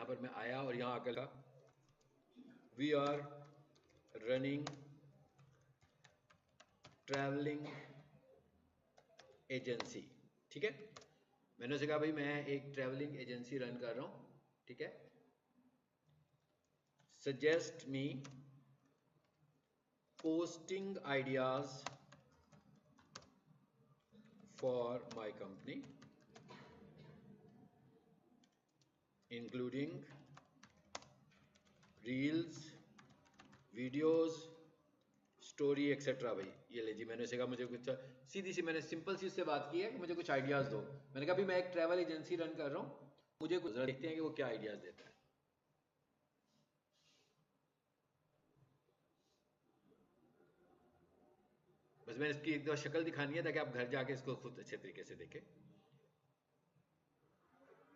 यहाँ पर मैं आया और यहाँ आकर का we are running travelling agency, ठीक है। मैंने उसे कहा भाई मैं एक ट्रैवलिंग एजेंसी रन कर रहा हूँ, ठीक है। Suggest me posting ideas for my company including reels, videos, story etcetera. भाई ये ले जी, मैंने उसे कहा मुझे कुछ सीधी सी, मैंने सिंपल सी उससे बात की है कि मुझे कुछ आइडियाज दो। मैंने कहा भाई मैं एक ट्रैवल एजेंसी रन कर रहा हूँ, मुझे कुछ देखते हैं कि वो क्या आइडियाज देता है। बस मैंने इसकी एक दो शक्ल दिखानी है ताकि आप घर जाके इसको खुद अच्छे तरीके से देखें।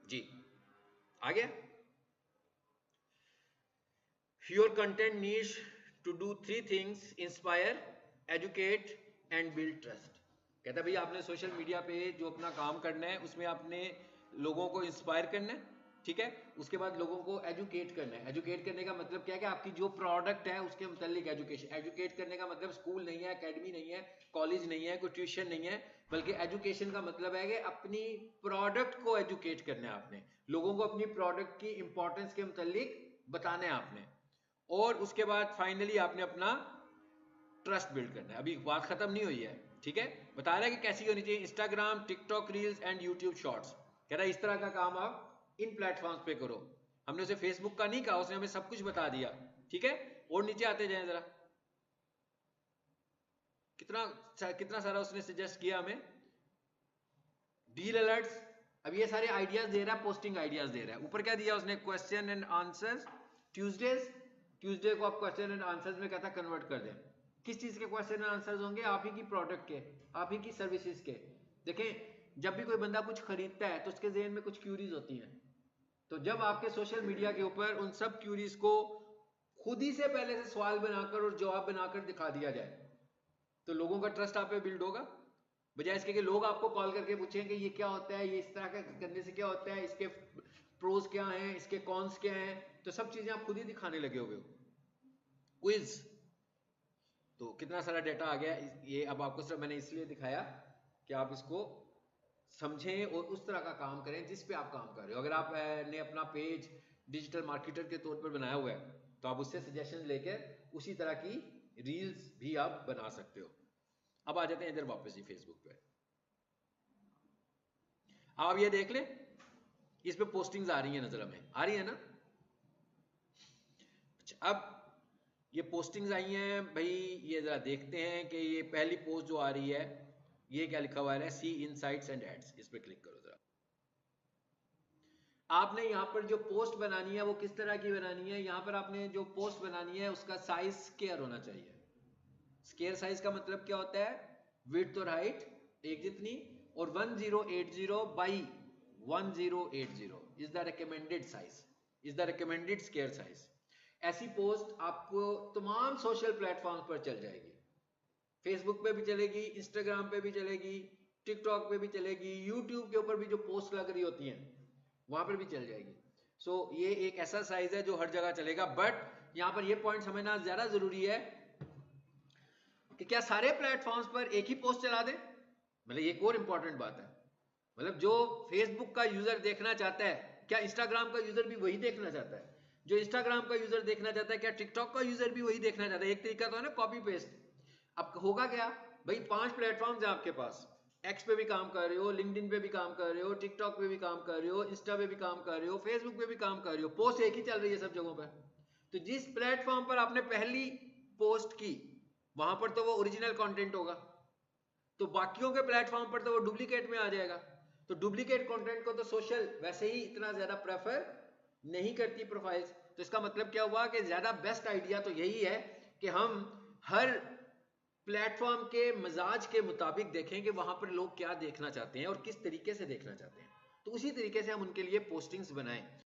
जी आ गया। Your content needs to do 3 things: inspire, educate and build trust. कहता है भाई आपने सोशल मीडिया पे जो अपना काम करना है उसमें आपने लोगों को इंस्पायर करना है, ठीक है। उसके बाद लोगों को एजुकेट करना है। एजुकेट करने का मतलब क्या है कि आपकी जो प्रोडक्ट है उसके मुतालिक एजुकेशन। एजुकेट करने का मतलब स्कूल नहीं है, एकेडमी नहीं है, कॉलेज नहीं है, कोई ट्यूशन नहीं है, बल्कि एजुकेशन का मतलब है कि अपनी प्रोडक्ट को एजुकेट करना है आपने, लोगों को अपनी प्रोडक्ट की इंपॉर्टेंस के मुतालिक बताना है आपने। और उसके बाद फाइनली आपने अपना ट्रस्ट बिल्ड करना है। अभी बात खत्म नहीं हुई है, ठीक है। बता रहा है कि कैसी होनी चाहिए Instagram, TikTok reels and YouTube shorts. कह रहा है इस तरह का काम आप इन प्लेटफॉर्म्स पे करो। हमने उसे फेसबुक का नहीं कहा, उसने हमें सब कुछ बता दिया, ठीक है। और नीचे आते जाएं जरा, कितना कितना सारा उसने सजेस्ट किया हमें। डील अलर्ट्स, अब ये सारे आइडियाज दे रहा है, पोस्टिंग आइडियाज दे रहा है। ऊपर क्या दिया उसने, question and answers Tuesdays. Tuesday को आप क्वेश्चन एंड आंसर्स में कहता कन्वर्ट कर दें। किस चीज के क्वेश्चन एंड आंसर्स होंगे? आप ही की प्रोडक्ट के, आप ही की सर्विसेज के। देखें जब भी कोई बंदा कुछ खरीदता है तो उसके जहन में कुछ क्यूरीज होती हैं। तो जब आपके सोशल मीडिया के ऊपर उन सब क्यूरीज को खुद ही से पहले से सवाल बनाकर और जवाब बनाकर दिखा दिया जाए तो लोगों का ट्रस्ट आप पे बिल्ड होगा। बजाय इसके कि लोग आपको कॉल करके पूछें कि ये क्या होता है, ये इस तरह का करने से क्या होता है, इसके प्रोज क्या हैं, इसके कॉन्स क्या हैं, तो सब चीजें आप खुद ही दिखाने लगे हो। क्विज, तो कितना सारा डेटा आ गया। ये अब आपको सिर्फ मैंने इसलिए दिखाया कि आप इसको समझें और उस तरह का काम करें जिस पे आप काम कर रहे हो। अगर आप ने अपना पेज डिजिटल मार्केटर के तौर पर बनाया हुआ है तो आप उससे सजेशन लेकर उसी तरह की रील्स भी आप बना सकते हो। अब आ जाते हैं इधर वापस ही फेसबुक पे। आप ये देख लें, इस पे पोस्टिंग्स आ रही हैं, नजर हमें आ रही है ना। अच्छा, अब ये पोस्टिंग्स आई हैं भाई, ये जरा देखते हैं कि ये पहली पोस्ट जो आ रही है ये क्या लिखा हुआ है, सी इनसाइट्स एंड एड्स। इस पे क्लिक करो जरा। आपने यहाँ पर जो पोस्ट बनानी है वो किस तरह की बनानी है? यहाँ पर आपने जो पोस्ट बनानी है उसका साइज स्क्वायर होना चाहिए। स्क्वायर साइज का मतलब क्या होता है? विड्थ और हाइट एक जितनी, और 1080 by 1080 is the recommended size, is the recommended square size. ऐसी पोस्ट आपको तमाम सोशल प्लेटफॉर्म पर चल जाएगी। फेसबुक पे भी चलेगी, इंस्टाग्राम पे भी चलेगी, टिकटॉक पे भी चलेगी, यूट्यूब के ऊपर भी जो पोस्ट लग रही होती हैं वहां पर भी चल जाएगी। सो ये एक ऐसा साइज है जो हर जगह चलेगा। बट यहां पर ये पॉइंट समझना ज्यादा जरूरी है कि क्या सारे प्लेटफॉर्म्स पर एक ही पोस्ट चला दें? मतलब एक और इंपॉर्टेंट बात है, मतलब जो फेसबुक का यूजर देखना चाहता है क्या इंस्टाग्राम का यूजर भी वही देखना चाहता है? जो इंस्टाग्राम का यूजर देखना चाहता है क्या टिकटॉक का यूजर भी वही देखना चाहता है? एक तरीका तो है ना कॉपी पेस्ट। अब होगा क्या भाई, 5 प्लेटफॉर्म्स है आपके पास, एक्स पे भी काम कर रहे हो, लिंक्डइन पे भी काम कर रहे हो, टिकटॉक पे भी काम कर रहे हो, इंस्टा पे भी काम कर रहे हो, फेसबुक पे भी काम कर रहे हो, पोस्ट एक ही चल रही है सब जगहों पर। तो जिस प्लेटफॉर्म पर आपने पहली पोस्ट की वहां पर तो वो ओरिजिनल कंटेंट होगा, तो बाकियों के प्लेटफॉर्म पर तो वो डुप्लीकेट में आ जाएगा। तो डुप्लीकेट कंटेंट को तो सोशल वैसे ही इतना ज्यादा प्रेफर नहीं करती प्रोफाइल्स। तो इसका मतलब क्या हुआ कि ज्यादा बेस्ट आइडिया तो यही है कि हम हर प्लेटफॉर्म के मिजाज के मुताबिक देखें कि वहां पर लोग क्या देखना चाहते हैं और किस तरीके से देखना चाहते हैं, तो उसी तरीके से हम उनके लिए पोस्टिंग्स बनाएं।